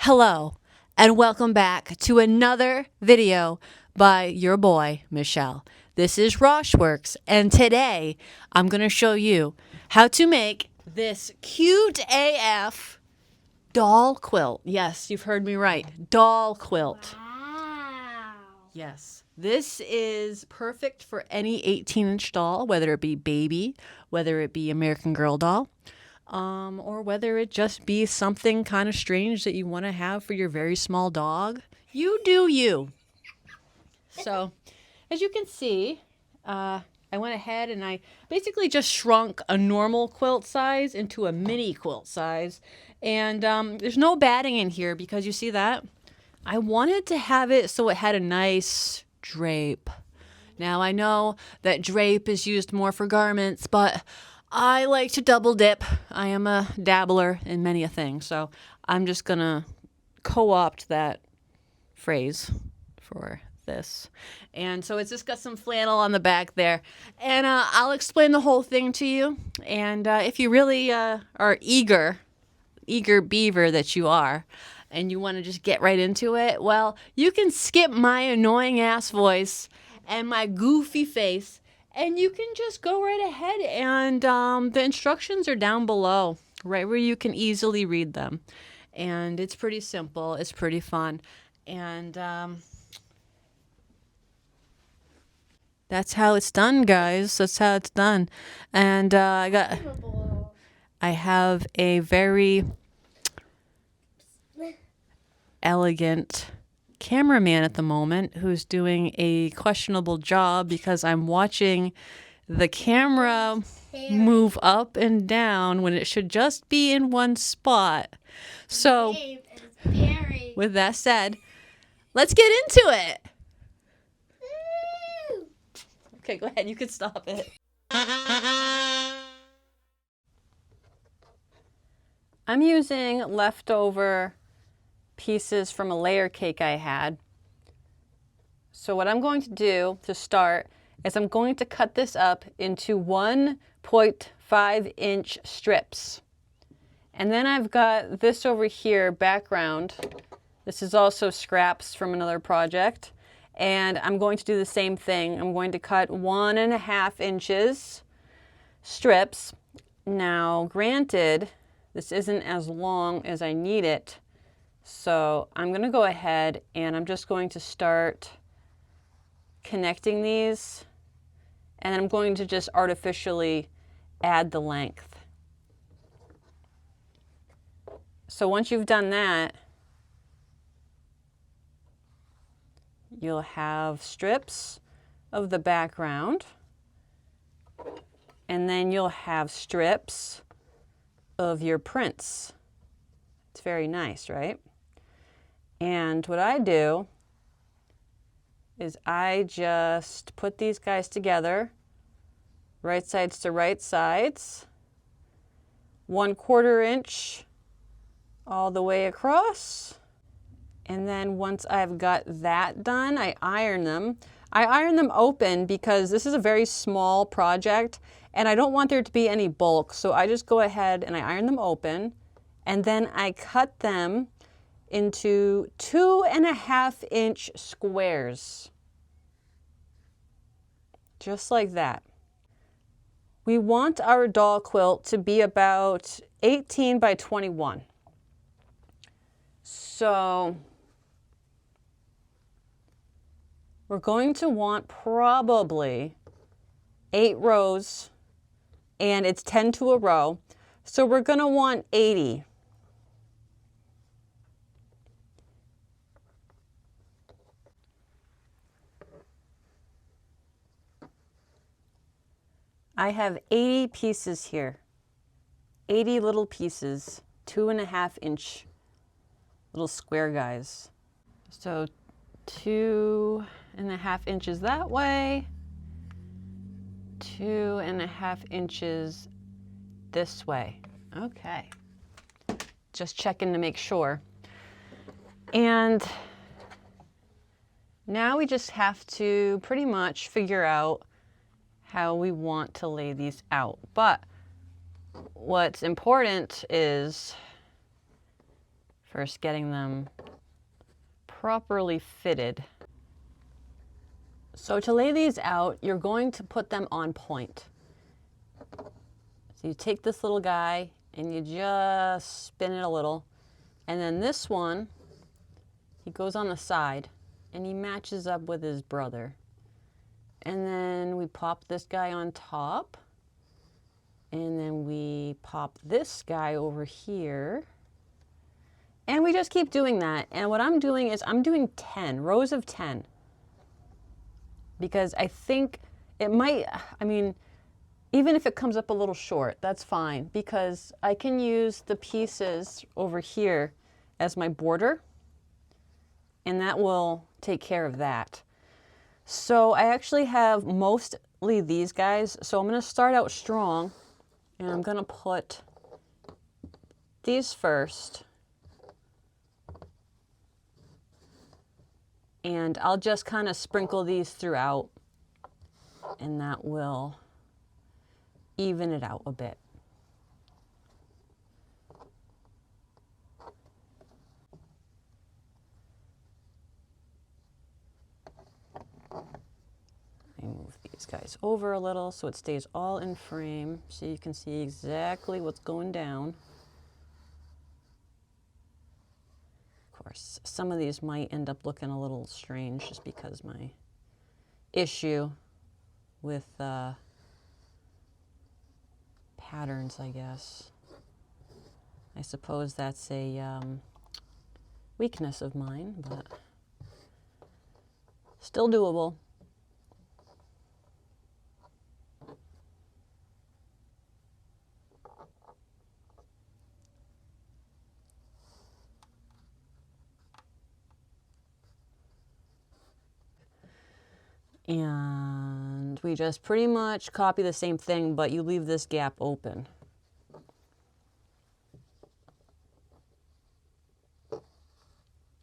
Hello, and welcome back to another video by your boy, Michelle. This is Roshworks, and today I'm going to show you how to make this cute AF doll quilt. Yes, you've heard me right. Doll quilt. Wow. Yes. This is perfect for any 18-inch doll, whether it be baby, whether it be American Girl doll, or whether it just be something kind of strange that you want to have for your very small dog. You do you. So, as you can see, I went ahead and I basically just shrunk a normal quilt size into a mini quilt size. And there's no batting in here because you see that? I wanted to have it so it had a nice drape. Now, I know that drape is used more for garments, but I like to double dip. I am a dabbler in many a thing, so I'm just going to co-opt that phrase for this. And so it's just got some flannel on the back there. And I'll explain the whole thing to you. And if you really are eager beaver that you are, and you want to just get right into it, well, you can skip my annoying ass voice and my goofy face, and you can just go right ahead, and the instructions are down below, right where you can easily read them. And it's pretty simple. It's pretty fun. And that's how it's done, guys. That's how it's done. And I have a very elegant cameraman at the moment who's doing a questionable job because I'm watching the camera move up and down when it should just be in one spot. So, with that said, let's get into it. Okay, go ahead. You can stop it. I'm using leftover pieces from a layer cake I had. So what I'm going to do to start is I'm going to cut this up into 1.5-inch strips. And then I've got this over here, background. This is also scraps from another project. And I'm going to do the same thing. I'm going to cut 1.5 inches strips. Now, granted, this isn't as long as I need it. So I'm going to go ahead and I'm just going to start connecting these, and I'm going to just artificially add the length. So once you've done that, you'll have strips of the background, and then you'll have strips of your prints. It's very nice, right? And what I do is I just put these guys together, right sides to right sides, 1/4 inch all the way across. And then once I've got that done, I iron them. I iron them open because this is a very small project and I don't want there to be any bulk. So I just go ahead and I iron them open, and then I cut them into 2.5-inch squares. Just like that. We want our doll quilt to be about 18 by 21. So we're going to want probably 8 rows, and it's 10 to a row. So we're going to want 80. I have 80 pieces here, 80 little pieces, 2.5-inch little square guys. So 2.5 inches that way, 2.5 inches this way. Okay, just checking to make sure. And now we just have to pretty much figure out how we want to lay these out. But what's important is First getting them properly fitted. So to lay these out, you're going to put them on point. So you take this little guy and you just spin it a little. And then this one, he goes on the side and he matches up with his brother. And then we pop this guy on top. And then we pop this guy over here. And we just keep doing that. And what I'm doing is I'm doing 10, rows of 10. Because I think it might, I mean, even if it comes up a little short, that's fine. Because I can use the pieces over here as my border. And that will take care of that. So I actually have mostly these guys. So I'm going to start out strong. And I'm going to put these first. And I'll just kind of sprinkle these throughout. And that will even it out a bit. I move these guys over a little so it stays all in frame so you can see exactly what's going down. Of course, some of these might end up looking a little strange just because my issue with patterns, I guess. I suppose that's a weakness of mine, but still doable. And we just pretty much copy the same thing, but you leave this gap open.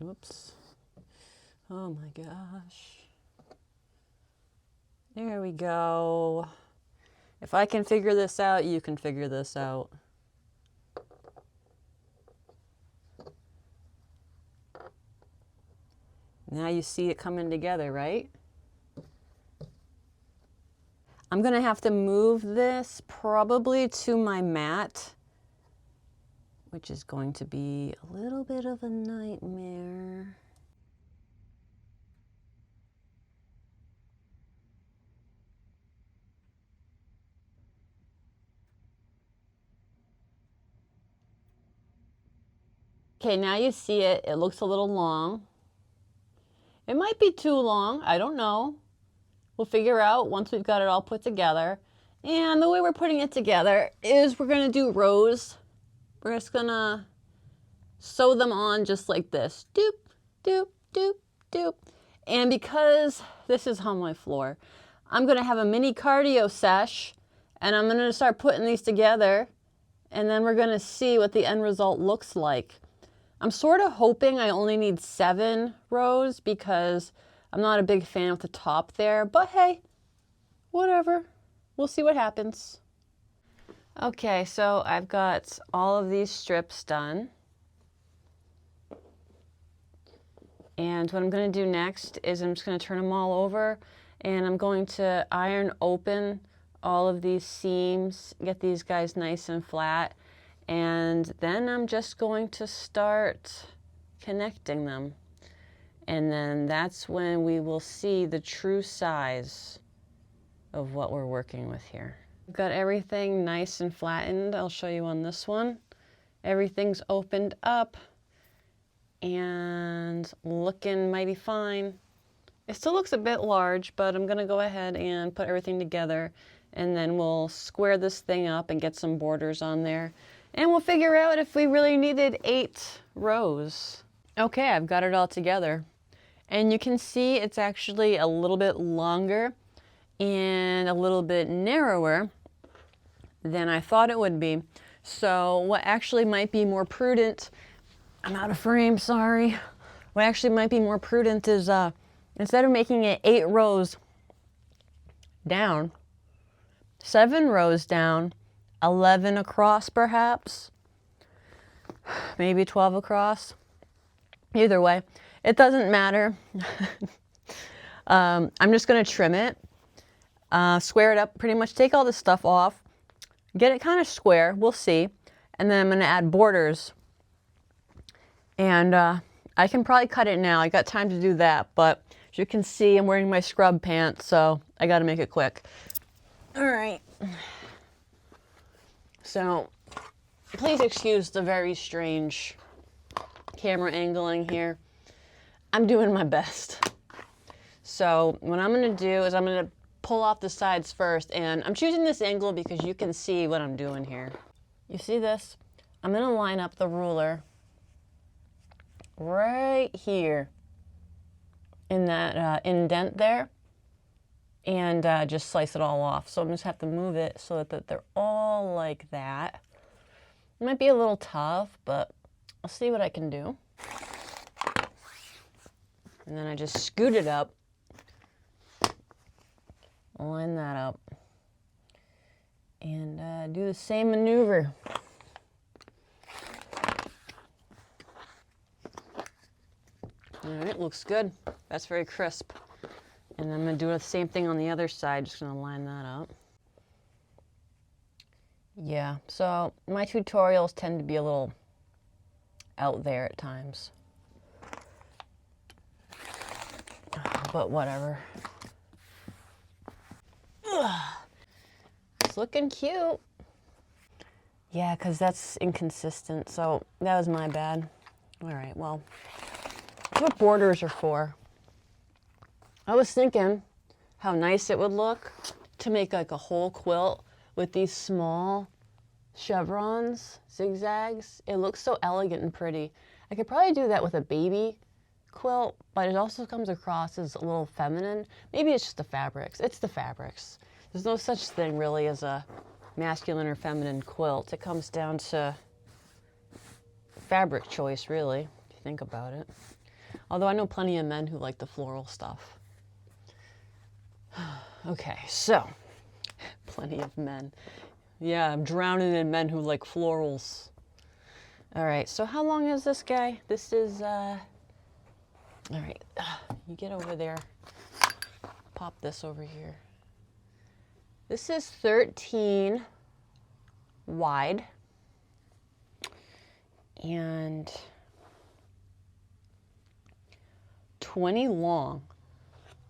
Oops. Oh my gosh. There we go. If I can figure this out, you can figure this out. Now you see it coming together, right? I'm going to have to move this probably to my mat, which is going to be a little bit of a nightmare. Okay, now you see it. It looks a little long. It might be too long. I don't know. We'll figure out once we've got it all put together. And the way we're putting it together is we're going to do rows. We're just going to sew them on just like this. Doop, doop, doop, doop. And because this is on my floor, I'm going to have a mini cardio sesh. And I'm going to start putting these together. And then we're going to see what the end result looks like. I'm sort of hoping I only need 7 rows because I'm not a big fan of the top there, but hey, whatever. We'll see what happens. Okay, so I've got all of these strips done. And what I'm going to do next is I'm just going to turn them all over and I'm going to iron open all of these seams, get these guys nice and flat. And then I'm just going to start connecting them. And then that's when we will see the true size of what we're working with here. I've got everything nice and flattened. I'll show you on this one. Everything's opened up and looking mighty fine. It still looks a bit large, but I'm gonna go ahead and put everything together and then we'll square this thing up and get some borders on there. And we'll figure out if we really needed 8 rows. Okay, I've got it all together. And you can see it's actually a little bit longer and a little bit narrower than I thought it would be. So what actually might be more prudent, I'm out of frame, sorry. What actually might be more prudent is instead of making it 8 rows down, 7 rows down, 11 across perhaps. maybe 12 across. Either way, it doesn't matter. I'm just gonna trim it, square it up, pretty much take all this stuff off, get it kind of square, we'll see. And then I'm gonna add borders. And I can probably cut it now. I got time to do that, but as you can see, I'm wearing my scrub pants, so I gotta make it quick. All right. So please excuse the very strange camera angling here. I'm doing my best. So what I'm gonna do is I'm gonna pull off the sides first, and I'm choosing this angle because you can see what I'm doing here. You see this? I'm gonna line up the ruler right here in that indent there, and just slice it all off. So I'm just have to move it so that they're all like that. It might be a little tough, but I'll see what I can do. And then I just scoot it up, line that up, and do the same maneuver. All right, looks good. That's very crisp. And I'm gonna do the same thing on the other side, just gonna line that up. Yeah, so my tutorials tend to be a little out there at times. But whatever. Ugh. It's looking cute. Yeah, because that's inconsistent, so that was my bad. All right, well, that's what borders are for. I was thinking how nice it would look to make like a whole quilt with these small chevrons, zigzags. It looks so elegant and pretty. I could probably do that with a baby quilt, but it also comes across as a little feminine. Maybe it's just the fabrics. It's the fabrics. There's no such thing really as a masculine or feminine quilt. It comes down to fabric choice, really, if you think about it. Although I know plenty of men who like the floral stuff. Okay, so, plenty of men. Yeah, I'm drowning in men who like florals. All right, so how long is this guy? This is, all right, you get over there. Pop this over here. This is 13 wide and 20 long.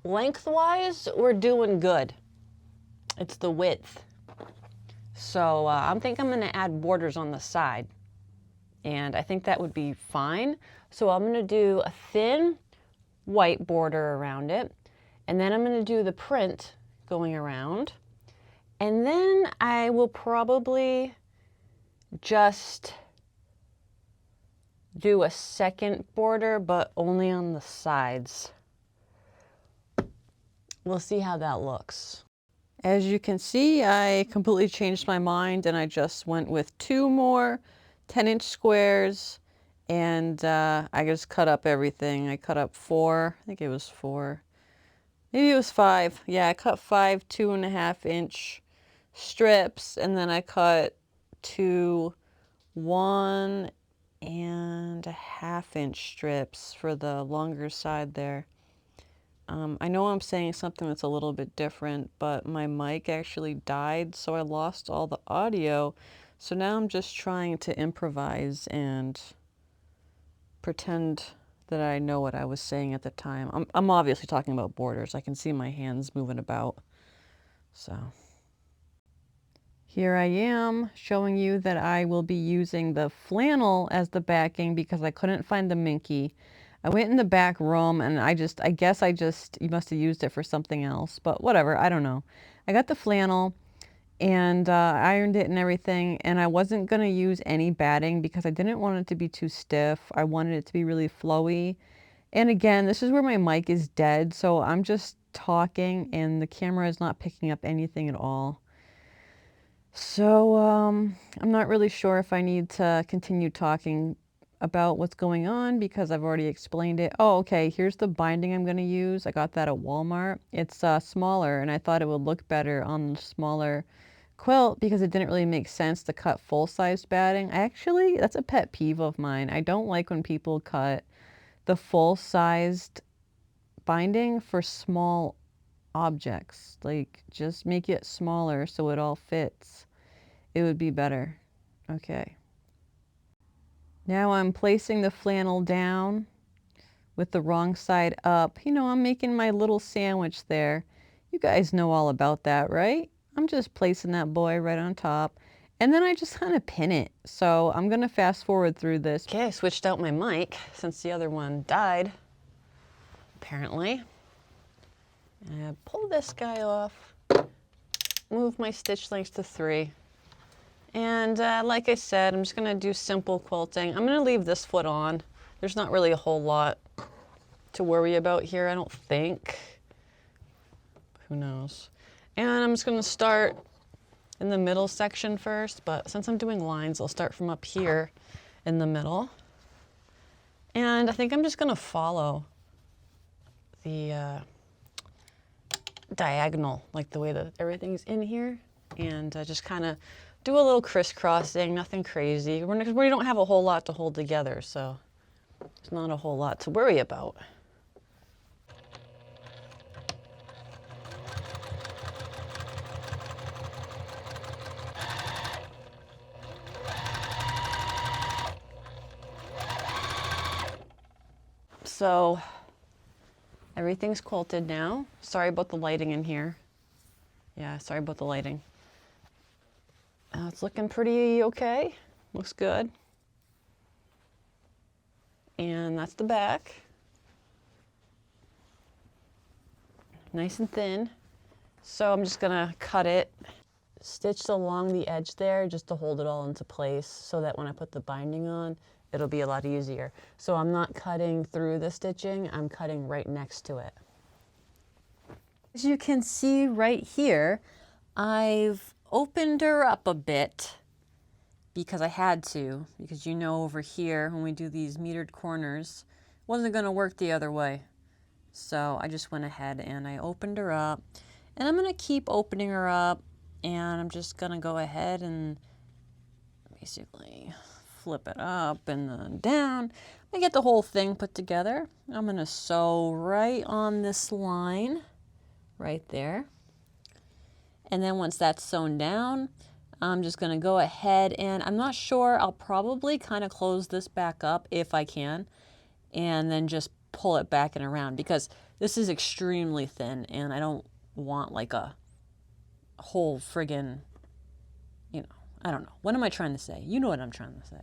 Lengthwise, we're doing good. It's the width. So I think I'm gonna add borders on the side, and I think that would be fine. So I'm gonna do a thin white border around it, and then I'm gonna do the print going around, and then I will probably just do a second border, but only on the sides. We'll see how that looks. As you can see, I completely changed my mind and I just went with 2 more 10-inch squares, and I just cut up everything. I cut up 4, I think it was 4. Maybe it was 5. Yeah, I cut 5 2.5-inch strips, and then I cut 2 1.5-inch strips for the longer side there. I know I'm saying something that's a little bit different, but my mic actually died, so I lost all the audio. So now I'm just trying to improvise and pretend that I know what I was saying at the time. I'm obviously talking about borders. I can see my hands moving about. So here I am showing you that I will be using the flannel as the backing because I couldn't find the minky. I went in the back room and I guess you must have used it for something else, but whatever, I don't know. I got the flannel and ironed it and everything, and I wasn't gonna use any batting because I didn't want it to be too stiff. I wanted it to be really flowy. And again, this is where my mic is dead, so I'm just talking and the camera is not picking up anything at all. So I'm not really sure if I need to continue talking about what's going on because I've already explained it. Oh, okay, here's the binding I'm going to use. I got that at Walmart. It's smaller, and I thought it would look better on the smaller quilt because it didn't really make sense to cut full-sized batting. Actually, that's a pet peeve of mine. I don't like when people cut the full-sized binding for small objects. Like, just make it smaller so it all fits. It would be better. Okay. Now I'm placing the flannel down with the wrong side up. You know, I'm making my little sandwich there. You guys know all about that, right? I'm just placing that boy right on top. And then I just kind of pin it. So I'm going to fast forward through this. Okay, I switched out my mic since the other one died, apparently. And pull this guy off. Move my stitch length to 3. And like I said, I'm just going to do simple quilting. I'm going to leave this foot on. There's not really a whole lot to worry about here, I don't think. Who knows? And I'm just going to start in the middle section first, but since I'm doing lines, I'll start from up here in the middle. And I think I'm just going to follow the diagonal, like the way that everything's in here, and just kind of do a little crisscrossing, nothing crazy. We don't have a whole lot to hold together, so there's not a whole lot to worry about. So everything's quilted now. Sorry about the lighting in here. Yeah, sorry about the lighting. It's looking pretty okay. Looks good. And that's the back. Nice and thin. So I'm just gonna cut it, stitch along the edge there just to hold it all into place so that when I put the binding on, it'll be a lot easier. So I'm not cutting through the stitching, I'm cutting right next to it. As you can see right here, I've opened her up a bit because I had to, because you know over here when we do these metered corners, it wasn't gonna work the other way. So I just went ahead and I opened her up, and I'm gonna keep opening her up, and I'm just gonna go ahead and basically flip it up and then down. I get the whole thing put together. I'm gonna sew right on this line, right there. And then once that's sewn down, I'm just gonna go ahead and I'm not sure, I'll probably kind of close this back up if I can, and then just pull it back and around because this is extremely thin and I don't want like a whole friggin', you know, I don't know. What am I trying to say? You know what I'm trying to say.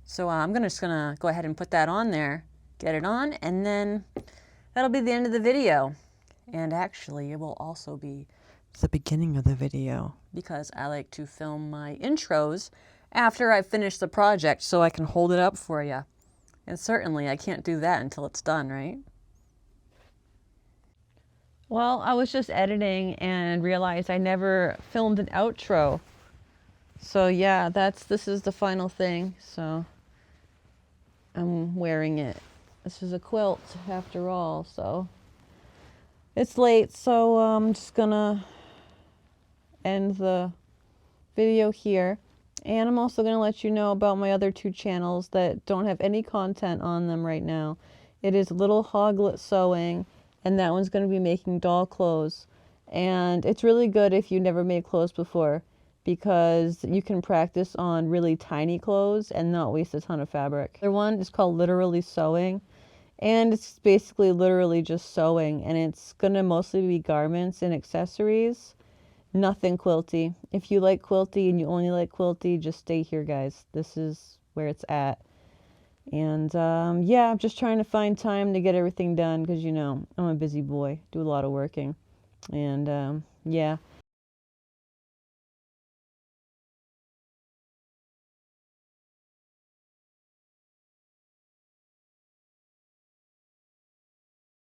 So I'm just gonna go ahead and put that on there, get it on, and then that'll be the end of the video. And actually, it will also be the beginning of the video because I like to film my intros after I finish the project so I can hold it up for you. And certainly I can't do that until it's done, right? Well, I was just editing and realized I never filmed an outro. So yeah, this is the final thing. So I'm wearing it. This is a quilt after all, so it's late, so I'm just gonna end the video here. And I'm also gonna let you know about my other 2 channels that don't have any content on them right now. It is Little Hoglet Sewing, and that one's gonna be making doll clothes. And it's really good if you never made clothes before, because you can practice on really tiny clothes and not waste a ton of fabric. The other one is called Literally Sewing, and it's basically literally just sewing, and it's gonna mostly be garments and accessories, nothing quilty. If you like quilty and you only like quilty, just stay here, guys. This is where it's at. And yeah, I'm just trying to find time to get everything done because, you know, I'm a busy boy, do a lot of working. And yeah,